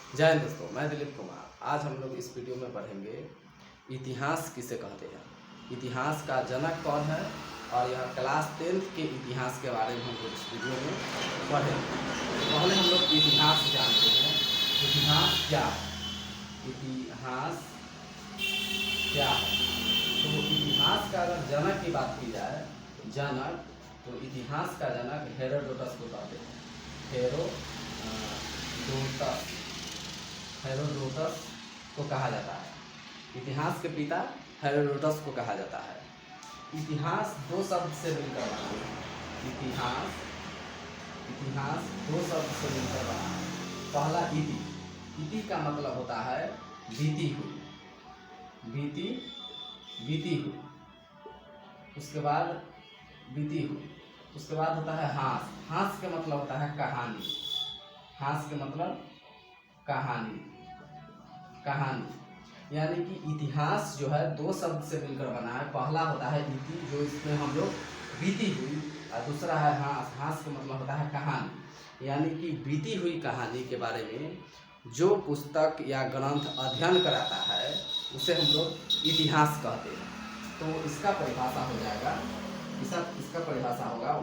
जय हिंद दोस्तों, मैं दिलीप कुमार। आज हम लोग इस वीडियो में पढ़ेंगे इतिहास किसे कहते हैं, इतिहास का जनक कौन है और यह क्लास 10th के इतिहास के बारे में हम लोग इस वीडियो में पढ़ेंगे। पहले हम लोग इतिहास जानते हैं। इतिहास क्या है? इतिहास क्या है? तो इतिहास का अगर जनक की बात की जाए, जनक, तो इतिहास का जनक हेरोडोटस को कहते हैं। हेरोडोटस को कहा जाता है। इतिहास के पिता हेरोडोटस को कहा जाता है। इतिहास दो शब्द से मिलकर बना है। इतिहास दो शब्द से मिलकर बना है। पहला इति। इति का मतलब होता है बीती हुई, बीती हुई। उसके बाद बीती हुई, उसके बाद होता है हास। हास का मतलब होता है कहानी। हास का मतलब कहानी। यानी कि इतिहास जो है दो शब्द से मिलकर बना है। पहला होता है इति, जो इसमें हम लोग बीती हुई, और दूसरा है हास। हास का मतलब होता है कहानी। यानी कि बीती हुई कहानी के बारे में जो पुस्तक या ग्रंथ अध्ययन कराता है उसे हम लोग इतिहास कहते हैं। तो इसका परिभाषा हो जाएगा, इसका परिभाषा होगा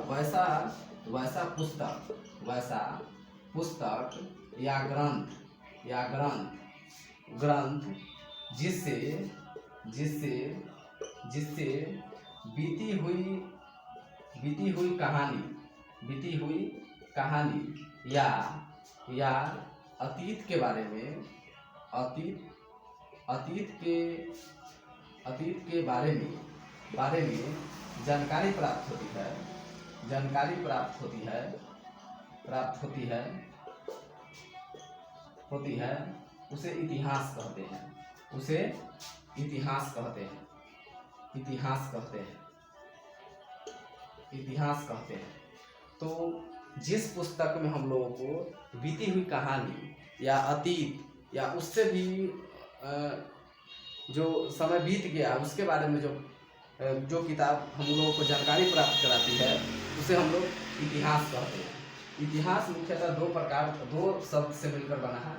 वैसा पुस्तक या ग्रंथ जिससे बीती हुई कहानी या अतीत के बारे में अतीत के बारे में जानकारी प्राप्त होती है, उसे इतिहास कहते हैं। तो जिस पुस्तक में हम लोगों को बीती हुई कहानी या अतीत या उससे भी जो समय बीत गया उसके बारे में जो किताब हम लोगों को जानकारी प्राप्त कराती है उसे हम लोग इतिहास कहते हैं। इतिहास मुख्यतः दो शब्द से मिलकर बना है।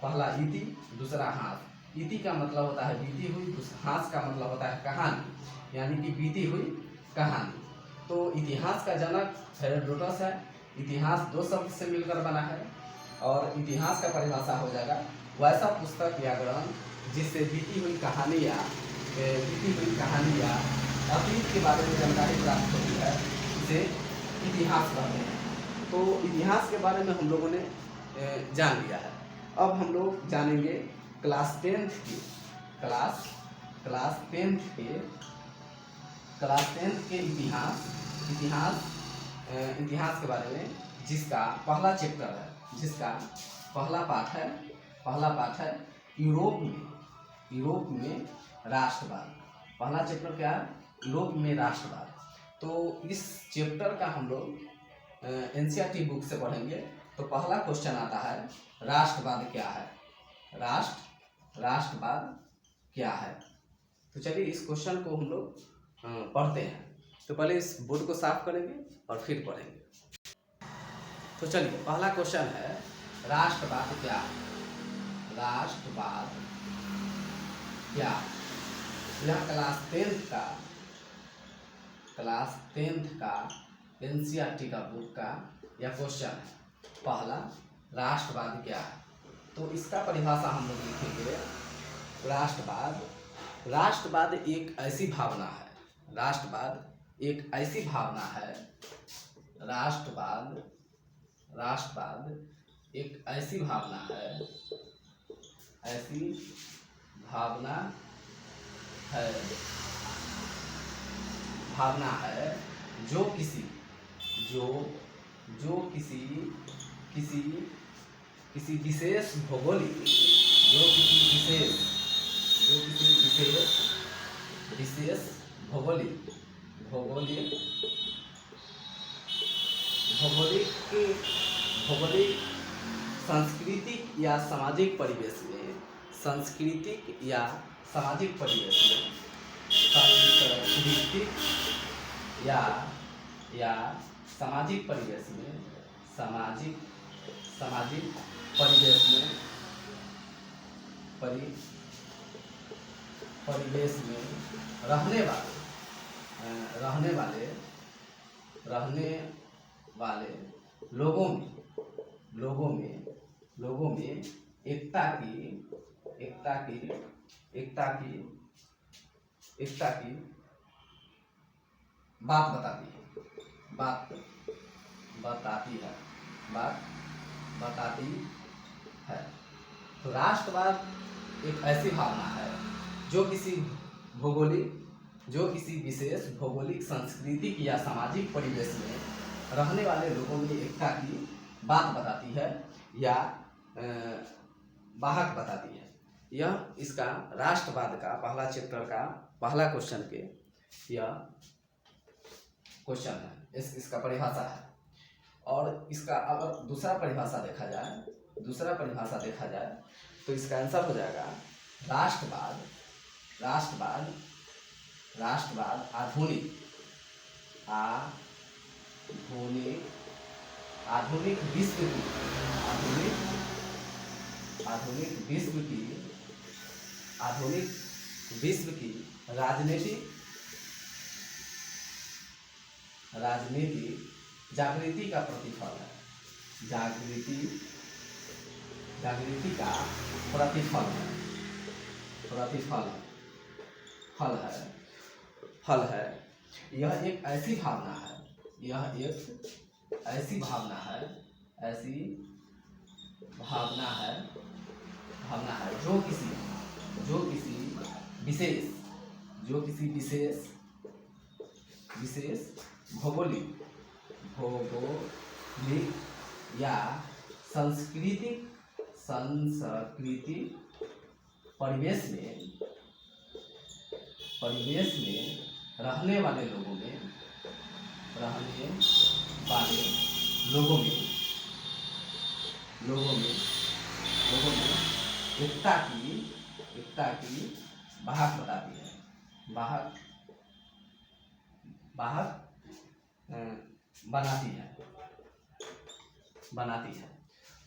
पहला इति, दूसरा हास। इति का मतलब होता है बीती हुई, हास का मतलब होता है कहानी, यानी कि बीती हुई कहानी। तो इतिहास का जनक हेरोडोटस है। इतिहास दो शब्द से मिलकर बना है और इतिहास का परिभाषा हो जाएगा वैसा पुस्तक या ग्रंथ जिससे बीती हुई कहानी या अतीत के बारे में जानकारी प्राप्त होती है, इसे इतिहास कहते हैं। तो इतिहास के बारे में हम लोगों ने जान लिया है। अब हम लोग जानेंगे क्लास 10th के इतिहास के बारे में, जिसका पहला चैप्टर है, जिसका पहला पाठ है यूरोप में राष्ट्रवाद। पहला चैप्टर क्या है? यूरोप में राष्ट्रवाद। तो इस चैप्टर का हम लोग एनसीईआरटी बुक से पढ़ेंगे। तो पहला क्वेश्चन आता है, राष्ट्रवाद क्या है? राष्ट्रवाद क्या है? तो चलिए इस क्वेश्चन को हम लोग पढ़ते हैं। तो पहले इस बोर्ड को साफ करेंगे और फिर पढ़ेंगे। तो चलिए पहला क्वेश्चन है, राष्ट्रवाद क्या है? राष्ट्रवाद क्या है? यह क्लास 10th का एनसीईआरटी का बुक का यह क्वेश्चन है। पहला, राष्ट्रवाद क्या है? तो इसका परिभाषा हम लोग लिखेंगे। राष्ट्रवाद एक ऐसी भावना है। राष्ट्रवाद एक ऐसी भावना है जो किसी विशेष भौगोलिक सांस्कृतिक या सामाजिक परिवेश में सांस्कृतिक या सामाजिक परिवेश में परिवेश में रहने वाले लोगों में एकता की बात बताती है। तो राष्ट्रवाद एक ऐसी भावना है जो किसी विशेष भौगोलिक, सांस्कृतिक या सामाजिक परिवेश में रहने वाले लोगों में एकता की बात बताती है या वाहक बताती है। यह इसका राष्ट्रवाद का पहला चैप्टर का पहला क्वेश्चन के यह क्वेश्चन है, इसका परिभाषा है। और इसका अगर दूसरा परिभाषा देखा जाए तो इसका आंसर हो जाएगा राष्ट्रवाद आधुनिक विश्व की राजनीतिक जागृति का प्रतिफल है। फल है। यह एक ऐसी भावना है जो किसी विशेष भौगोलिक या सांस्कृतिक परिवेश में रहने वाले लोगों में एकता की वाहक बताती है। बनाती है।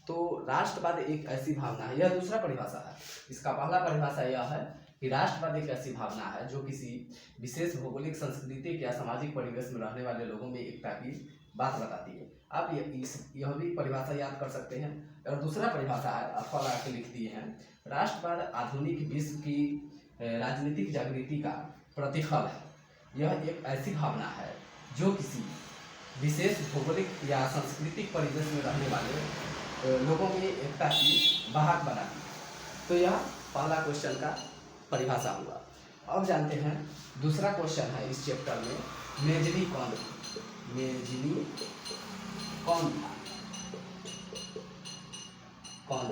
तो राष्ट्रवाद एक ऐसी भावना है, यह दूसरा परिभाषा है। इसका पहला परिभाषा यह है कि राष्ट्रवाद एक ऐसी भावना है जो किसी विशेष भौगोलिक, सांस्कृतिक या सामाजिक परिवेश में रहने वाले लोगों में एकता की बात बताती है। आप यह भी परिभाषा याद कर सकते हैं। और दूसरा परिभाषा है, आप ला के लिख दिए हैं, राष्ट्रवाद आधुनिक विश्व की राजनीतिक जागृति का प्रतिफल है। यह एक ऐसी भावना है जो किसी विशेष भौगोलिक या सांस्कृतिक परिवेश में रहने वाले लोगों में एकता की वाहक बनाती है। तो यह पहला क्वेश्चन का परिभाषा हुआ। अब जानते हैं दूसरा क्वेश्चन है इस चैप्टर में, मेजनी कौन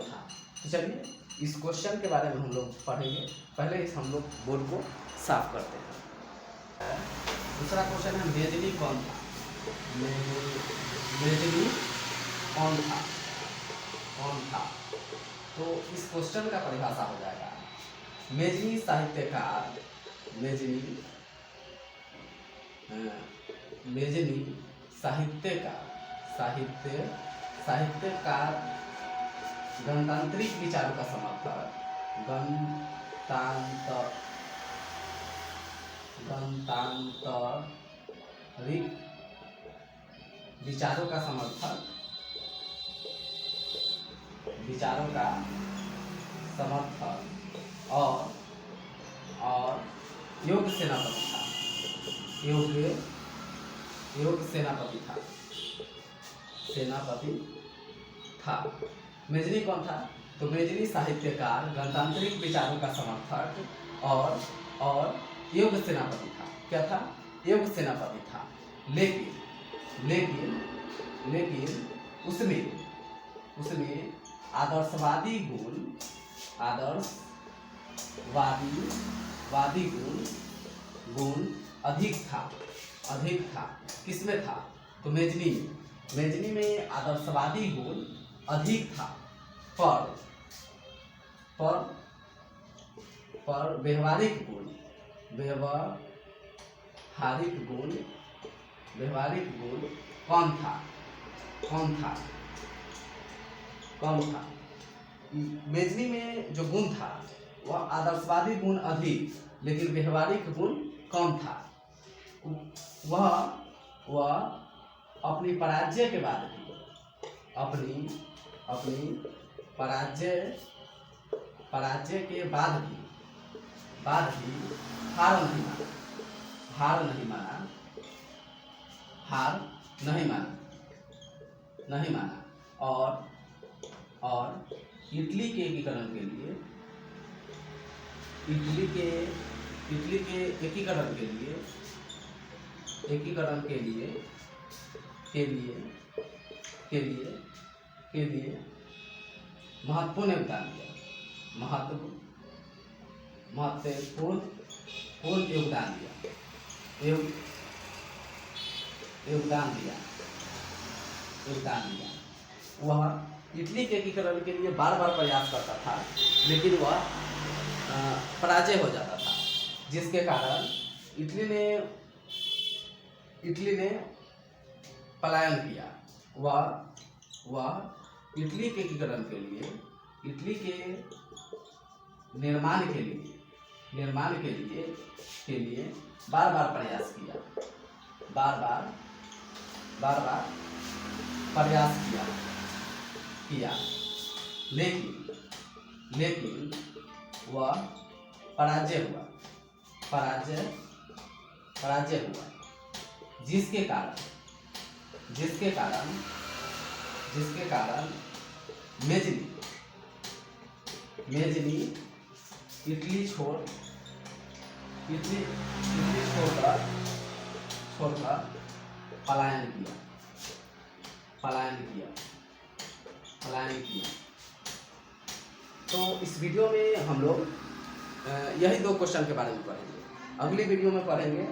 था। तो चलिए इस क्वेश्चन के बारे में हम लोग पढ़ेंगे। पहले हम लोग बोर्ड को साफ करते हैं। दूसरा क्वेश्चन है, मेजनी कौन था। मेजनी कौन था। तो इस क्वेश्चन का परिभाषा हो जाएगा, मेजनी साहित्यकार गणतांत्रिक विचारों का समर्थक, गणतांत्रिक विचारों का समर्थक और योग सेनापति था। मेजनी कौन था। तो मेजनी साहित्यकार, गणतांत्रिक विचारों का समर्थक और योग सेनापति था। क्या था। योग सेनापति था। लेकिन उसमें आदर्शवादी गुण अधिक था। किसमें था। तो मेजनी में आदर्शवादी गुण अधिक था, पर व्यवहारिक गुण कौन था। मेजनी में जो गुण था वह आदर्शवादी गुण अधिक लेकिन व्यवहारिक गुण कम था। वह अपनी पराजय के बाद भी अपनी पराजय के बाद भी हार नहीं माना और इटली के एकीकरण के लिए महत्वपूर्ण योगदान दिया। वह इटली के एकीकरण के लिए बार बार प्रयास करता था, लेकिन वह पराजय हो जाता था, जिसके कारण इटली ने पलायन किया। वह इटली के एकीकरण के लिए, इटली के निर्माण के लिए बार बार प्रयास किया, लेकिन वह पराजय हुआ, जिसके कारण मेजनी इटली छोड़कर पलायन किया। तो इस वीडियो में हम लोग यही 2 क्वेश्चन के बारे में पढ़ेंगे। अगली वीडियो में पढ़ेंगे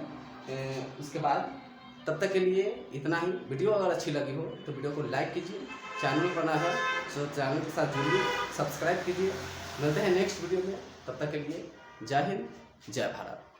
उसके बाद। तब तक के लिए इतना ही। वीडियो अगर अच्छी लगी हो तो वीडियो को लाइक कीजिए, चैनल पर नया है तो चैनल के साथ जुड़िए, सब्सक्राइब कीजिए। मिलते हैं नेक्स्ट वीडियो में। तब तक के लिए जय हिंद, जय भारत।